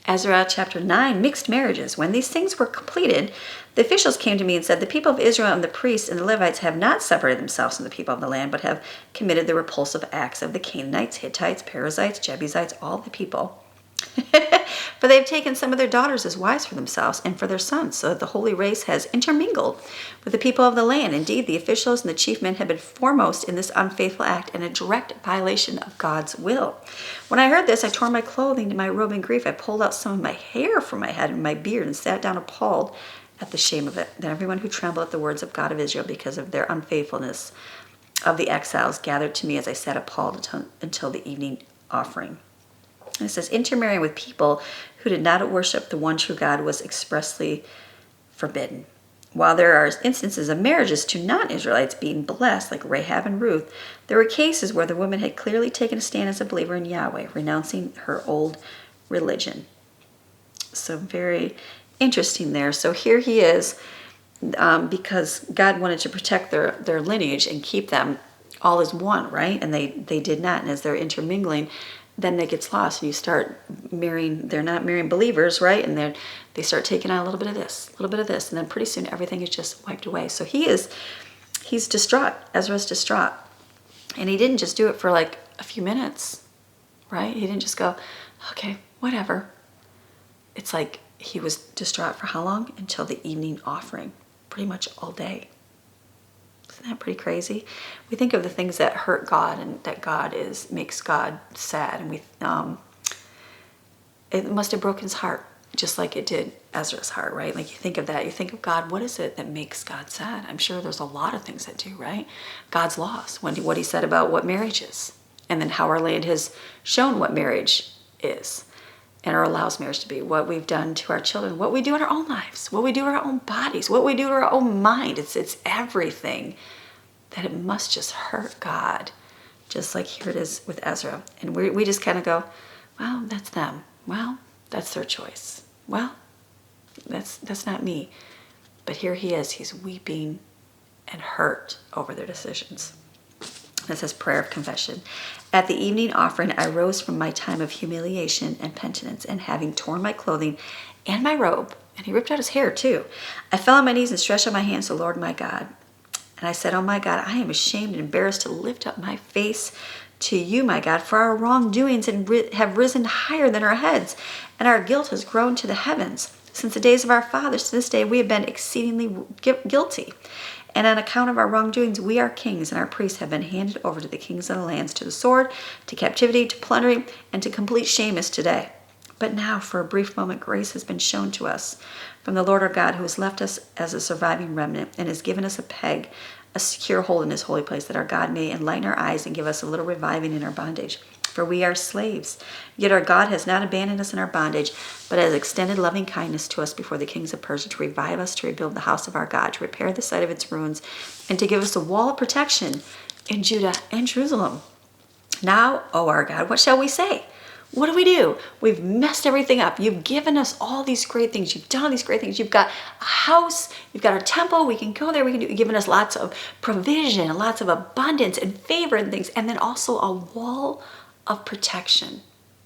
Ezra Chapter 9, mixed marriages. When these things were completed, the officials came to me and said, the people of Israel and the priests and the Levites have not separated themselves from the people of the land, but have committed the repulsive acts of the Canaanites, Hittites, Perizzites, Jebusites, all the people. For they have taken some of their daughters as wives for themselves and for their sons, so that the holy race has intermingled with the people of the land. Indeed, the officials and the chief men have been foremost in this unfaithful act and a direct violation of God's will. When I heard this, I tore my clothing and my robe in grief. I pulled out some of my hair from my head and my beard and sat down appalled at the shame of it. Then everyone who trembled at the words of God of Israel because of their unfaithfulness of the exiles gathered to me as I sat appalled until the evening offering. And it says, intermarrying with people who did not worship the one true God was expressly forbidden. While there are instances of marriages to non-Israelites being blessed, like Rahab and Ruth, there were cases where the woman had clearly taken a stand as a believer in Yahweh, renouncing her old religion. So very interesting there. So here he is, because God wanted to protect their lineage and keep them all as one, right? And they did not. And as they're intermingling, then it gets lost, and you start marrying, they're not marrying believers, right? And they start taking on a little bit of this, and then pretty soon everything is just wiped away. So he's distraught. Ezra's distraught. And he didn't just do it for like a few minutes, right? He didn't just go, okay, whatever. It's like he was distraught for how long? Until the evening offering, pretty much all day. Isn't that pretty crazy? We think of the things that hurt God and that makes God sad, and it must have broken his heart, just like it did Ezra's heart, right? Like you think of that, you think of God, what is it that makes God sad? I'm sure there's a lot of things that do, right? God's laws, what he said about what marriage is, and then how our land has shown what marriage is and or allows marriage to be, what we've done to our children, what we do in our own lives, what we do in our own bodies, what we do to our own mind. It's everything that it must just hurt God, just like here it is with Ezra. And we just kind of go, well, that's them. Well, that's their choice. Well, that's not me. But here he is. He's weeping and hurt over their decisions. This is prayer of confession. At the evening offering, I rose from my time of humiliation and penitence, and having torn my clothing and my robe, and he ripped out his hair too, I fell on my knees and stretched out my hands to the Lord my God. And I said, oh my God, I am ashamed and embarrassed to lift up my face to you, my God, for our wrongdoings have risen higher than our heads, and our guilt has grown to the heavens. Since the days of our fathers to this day, we have been exceedingly guilty. And on account of our wrongdoings, we, our kings and our priests, have been handed over to the kings of the lands, to the sword, to captivity, to plundering, and to complete shame as today. But now, for a brief moment, grace has been shown to us from the Lord our God, who has left us as a surviving remnant and has given us a peg, a secure hold in his holy place, that our God may enlighten our eyes and give us a little reviving in our bondage. For we are slaves. Yet our God has not abandoned us in our bondage, but has extended loving kindness to us before the kings of Persia, to revive us, to rebuild the house of our God, to repair the site of its ruins, and to give us a wall of protection in Judah and Jerusalem. Now, O our God, what shall we say? What do we do? We've messed everything up. You've given us all these great things. You've done all these great things. You've got a house. You've got our temple. We can go there. You've given us lots of provision, lots of abundance and favor and things. And then also a wall of protection,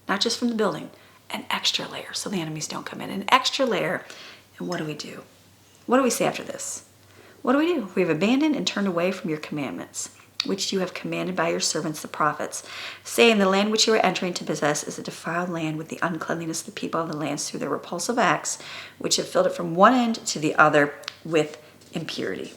not just from the building, an extra layer so the enemies don't come in. An extra layer. And what do we do? What do we say after this? What do? We've abandoned and turned away from your commandments, which you have commanded by your servants the prophets, saying, the land which you are entering to possess is a defiled land with the uncleanliness of the people of the lands through their repulsive acts, which have filled it from one end to the other with impurity.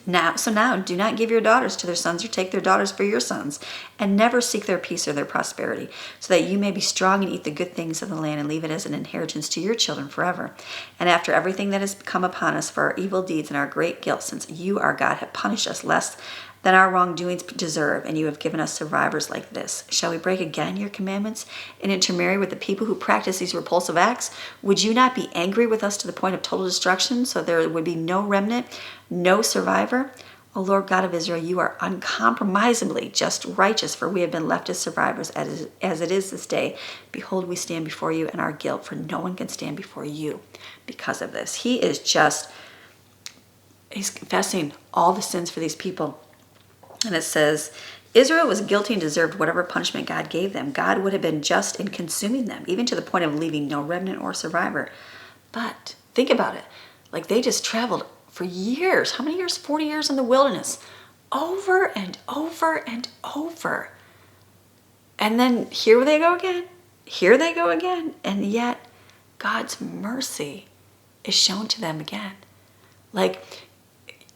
Now, do not give your daughters to their sons, or take their daughters for your sons, and never seek their peace or their prosperity, so that you may be strong and eat the good things of the land, and leave it as an inheritance to your children forever. And after everything that has come upon us for our evil deeds and our great guilt, since you, our God, have punished us less than our wrongdoings deserve, and you have given us survivors like this, shall we break again your commandments and intermarry with the people who practice these repulsive acts? Would you not be angry with us to the point of total destruction, so there would be no remnant, no survivor? O Lord God of Israel, you are uncompromisingly just righteous, for we have been left as survivors as it is this day. Behold, we stand before you in our guilt, for no one can stand before you because of this. He's confessing all the sins for these people. And it says, Israel was guilty and deserved whatever punishment God gave them. God would have been just in consuming them, even to the point of leaving no remnant or survivor. But think about it. Like, they just traveled for years. How many years? 40 years in the wilderness. Over and over and over. And then here they go again. Here they go again. And yet God's mercy is shown to them again. Like,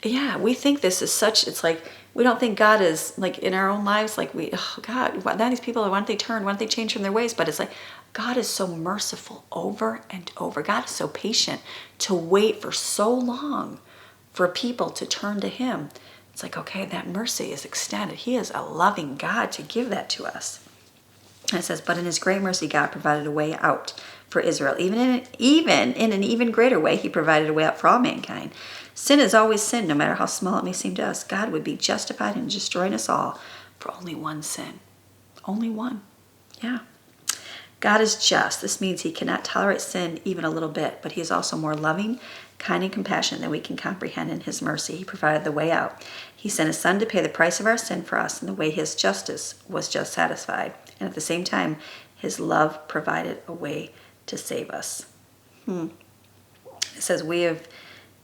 yeah, we think this is such, it's like, we don't think God is, like, in our own lives, like, oh God, why these people, why don't they turn, why don't they change from their ways? But it's like, God is so merciful over and over. God is so patient to wait for so long for people to turn to him. It's like, okay, that mercy is extended. He is a loving God to give that to us. And it says, but in his great mercy, God provided a way out for Israel. Even in an even greater way, he provided a way out for all mankind. Sin is always sin, no matter how small it may seem to us. God would be justified in destroying us all for only one sin. Only one. Yeah. God is just. This means he cannot tolerate sin even a little bit, but he is also more loving, kind, and compassionate than we can comprehend. In his mercy, he provided the way out. He sent his son to pay the price of our sin for us in the way his justice was just satisfied. And at the same time, his love provided a way to save us. It says, we have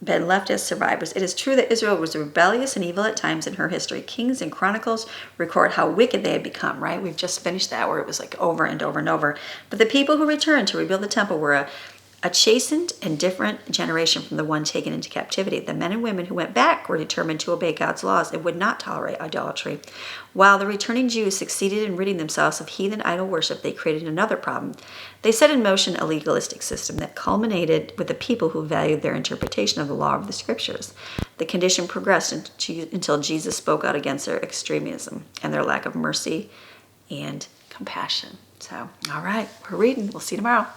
been left as survivors. It is true that Israel was rebellious and evil at times in her history. Kings and Chronicles record how wicked they had become, right? We've just finished that where it was like over and over and over. But the people who returned to rebuild the temple were a chastened and different generation from the one taken into captivity. The men and women who went back were determined to obey God's laws and would not tolerate idolatry. While the returning Jews succeeded in ridding themselves of heathen idol worship, they created another problem. They set in motion a legalistic system that culminated with the people who valued their interpretation of the law of the scriptures. The condition progressed until Jesus spoke out against their extremism and their lack of mercy and compassion. So, all right, we're reading. We'll see you tomorrow.